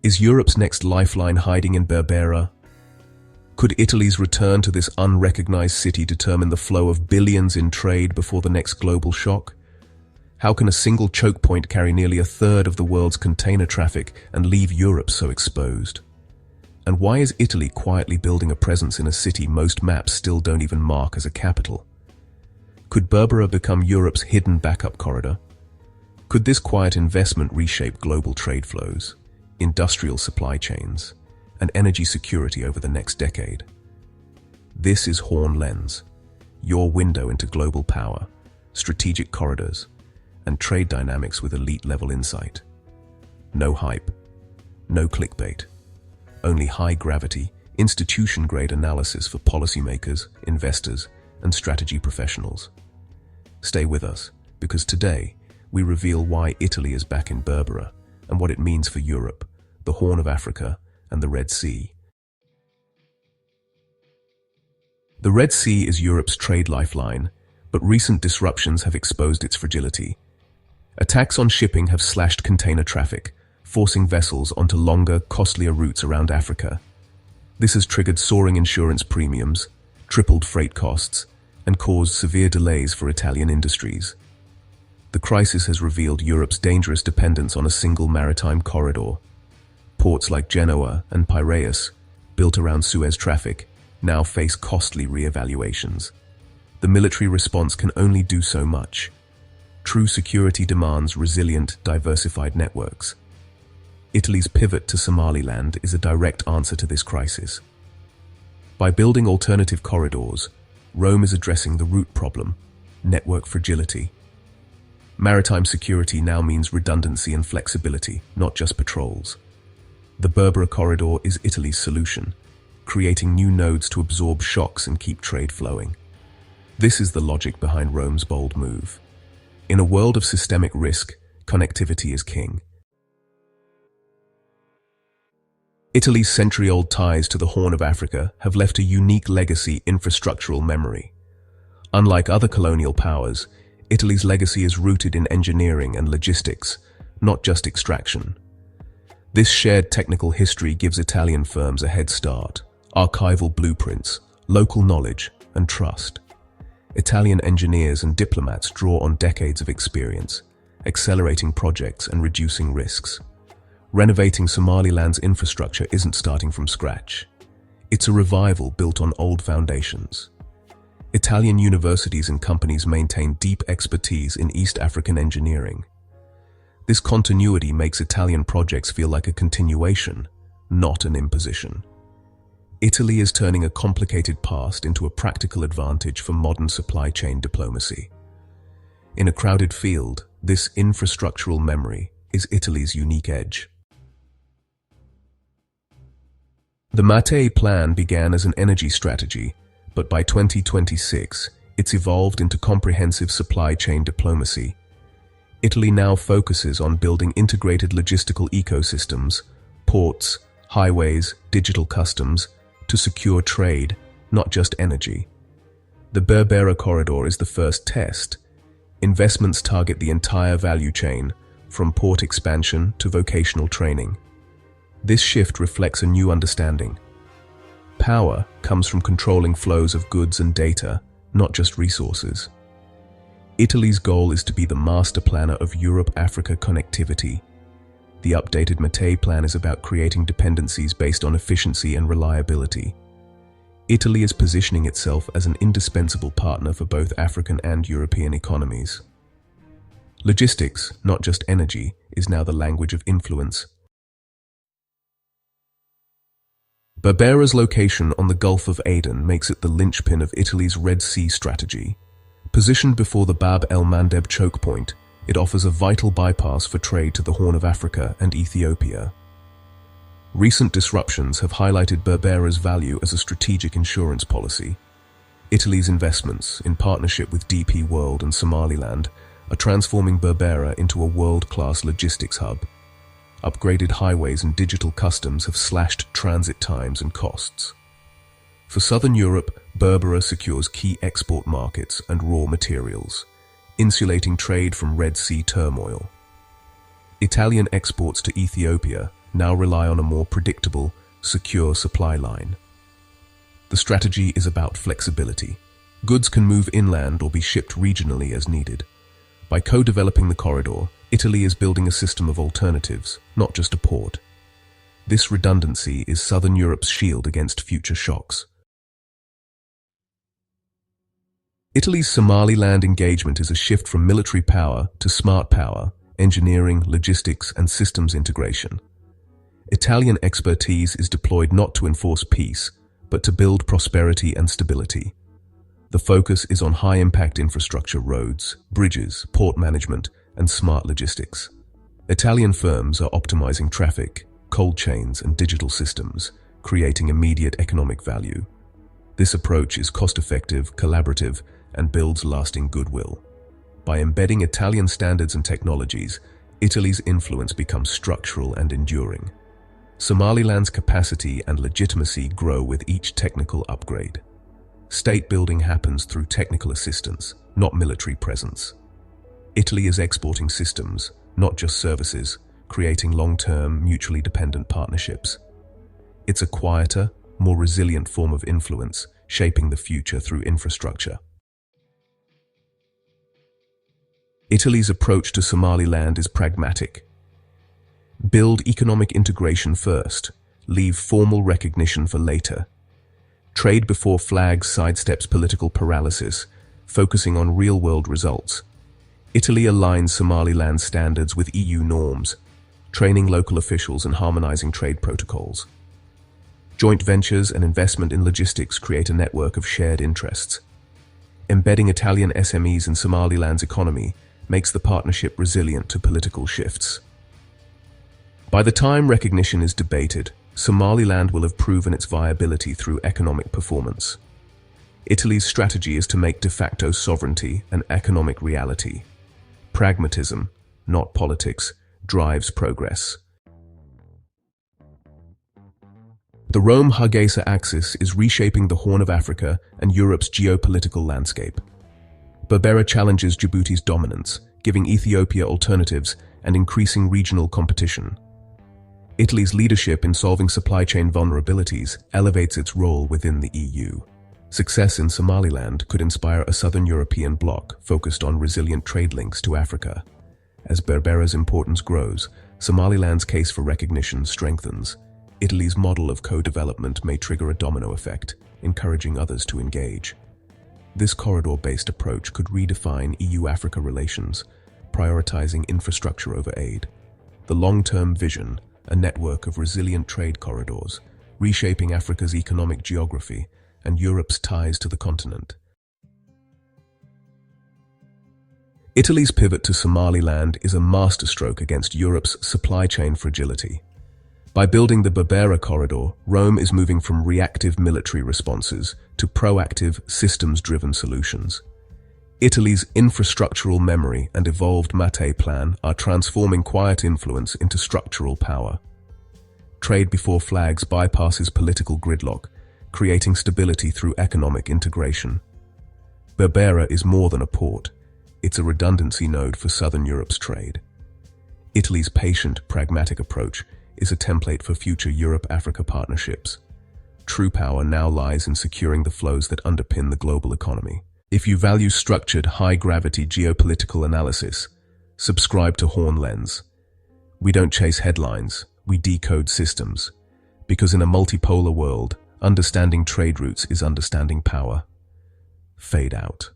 Is Europe's next lifeline hiding in Berbera? Could Italy's return to this unrecognized city determine the flow of billions in trade before the next global shock? How can a single choke point carry nearly a third of the world's container traffic and leave Europe so exposed? And why is Italy quietly building a presence in a city most maps still don't even mark as a capital? Could Berbera become Europe's hidden backup corridor? Could this quiet investment reshape global trade flows, industrial supply chains, and energy security over the next decade? This is Horn Lens, your window into global power, strategic corridors, and trade dynamics with elite-level insight. No hype, no clickbait, only high-gravity, institution-grade analysis for policymakers, investors, and strategy professionals. Stay with us, because today we reveal why Italy is back in Berbera and what it means for Europe, the Horn of Africa, and the Red Sea. The Red Sea is Europe's trade lifeline, but recent disruptions have exposed its fragility. Attacks on shipping have slashed container traffic, forcing vessels onto longer, costlier routes around Africa. This has triggered soaring insurance premiums, tripled freight costs, and caused severe delays for Italian industries. The crisis has revealed Europe's dangerous dependence on a single maritime corridor. Ports like Genoa and Piraeus, built around Suez traffic, now face costly re-evaluations. The military response can only do so much. True security demands resilient, diversified networks. Italy's pivot to Somaliland is a direct answer to this crisis. By building alternative corridors, Rome is addressing the root problem: network fragility. Maritime security now means redundancy and flexibility, not just patrols. The Berbera Corridor is Italy's solution, creating new nodes to absorb shocks and keep trade flowing. This is the logic behind Rome's bold move. In a world of systemic risk, connectivity is king. Italy's century-old ties to the Horn of Africa have left a unique legacy infrastructural memory. Unlike other colonial powers, Italy's legacy is rooted in engineering and logistics, not just extraction. This shared technical history gives Italian firms a head start: archival blueprints, local knowledge, and trust. Italian engineers and diplomats draw on decades of experience, accelerating projects and reducing risks. Renovating Somaliland's infrastructure isn't starting from scratch. It's a revival built on old foundations. Italian universities and companies maintain deep expertise in East African engineering. This continuity makes Italian projects feel like a continuation, not an imposition. Italy is turning a complicated past into a practical advantage for modern supply chain diplomacy. In a crowded field, this infrastructural memory is Italy's unique edge. The Maritime plan began as an energy strategy, but by 2026, it's evolved into comprehensive supply chain diplomacy. Italy now focuses on building integrated logistical ecosystems, ports, highways, digital customs, to secure trade, not just energy. The Berbera Corridor is the first test. Investments target the entire value chain, from port expansion to vocational training. This shift reflects a new understanding. Power comes from controlling flows of goods and data, not just resources. Italy's goal is to be the master planner of Europe-Africa connectivity. The updated Maritime plan is about creating dependencies based on efficiency and reliability. Italy is positioning itself as an indispensable partner for both African and European economies. Logistics, not just energy, is now the language of influence. Berbera's location on the Gulf of Aden makes it the linchpin of Italy's Red Sea strategy. Positioned before the Bab el-Mandeb choke point, it offers a vital bypass for trade to the Horn of Africa and Ethiopia. Recent disruptions have highlighted Berbera's value as a strategic insurance policy. Italy's investments, in partnership with DP World and Somaliland, are transforming Berbera into a world-class logistics hub. Upgraded highways and digital customs have slashed transit times and costs. For Southern Europe, Berbera secures key export markets and raw materials, insulating trade from Red Sea turmoil. Italian exports to Ethiopia now rely on a more predictable, secure supply line. The strategy is about flexibility. Goods can move inland or be shipped regionally as needed. By co-developing the corridor, Italy is building a system of alternatives, not just a port. This redundancy is Southern Europe's shield against future shocks. Italy's Somaliland engagement is a shift from military power to smart power, engineering, logistics, and systems integration. Italian expertise is deployed not to enforce peace, but to build prosperity and stability. The focus is on high-impact infrastructure, roads, bridges, port management, and smart logistics. Italian firms are optimizing traffic, cold chains, and digital systems, creating immediate economic value. This approach is cost-effective, collaborative, and builds lasting goodwill. By embedding Italian standards and technologies, Italy's influence becomes structural and enduring. Somaliland's capacity and legitimacy grow with each technical upgrade. State building happens through technical assistance, not military presence. Italy is exporting systems, not just services, creating long-term, mutually dependent partnerships. It's a quieter, more resilient form of influence, shaping the future through infrastructure. Italy's approach to Somaliland is pragmatic. Build economic integration first, leave formal recognition for later. Trade before flags sidesteps political paralysis, focusing on real-world results. Italy aligns Somaliland standards with EU norms, training local officials and harmonizing trade protocols. Joint ventures and investment in logistics create a network of shared interests. Embedding Italian SMEs in Somaliland's economy makes the partnership resilient to political shifts. By the time recognition is debated, Somaliland will have proven its viability through economic performance. Italy's strategy is to make de facto sovereignty an economic reality. Pragmatism, not politics, drives progress. The Rome-Hargeisa axis is reshaping the Horn of Africa and Europe's geopolitical landscape. Berbera challenges Djibouti's dominance, giving Ethiopia alternatives and increasing regional competition. Italy's leadership in solving supply chain vulnerabilities elevates its role within the EU. Success in Somaliland could inspire a southern European bloc focused on resilient trade links to Africa. As Berbera's importance grows, Somaliland's case for recognition strengthens. Italy's model of co-development may trigger a domino effect, encouraging others to engage. This corridor-based approach could redefine EU-Africa relations, prioritizing infrastructure over aid. The long-term vision, a network of resilient trade corridors, reshaping Africa's economic geography and Europe's ties to the continent. Italy's pivot to Somaliland is a masterstroke against Europe's supply chain fragility. By building the Berbera Corridor, Rome is moving from reactive military responses to proactive, systems-driven solutions. Italy's infrastructural memory and evolved Maritime plan are transforming quiet influence into structural power. Trade before flags bypasses political gridlock, creating stability through economic integration. Berbera is more than a port. It's a redundancy node for Southern Europe's trade. Italy's patient, pragmatic approach is a template for future Europe-Africa partnerships. True power now lies in securing the flows that underpin the global economy. If you value structured, high-gravity geopolitical analysis, subscribe to Horn Lens. We don't chase headlines, we decode systems. Because in a multipolar world, understanding trade routes is understanding power. Fade out.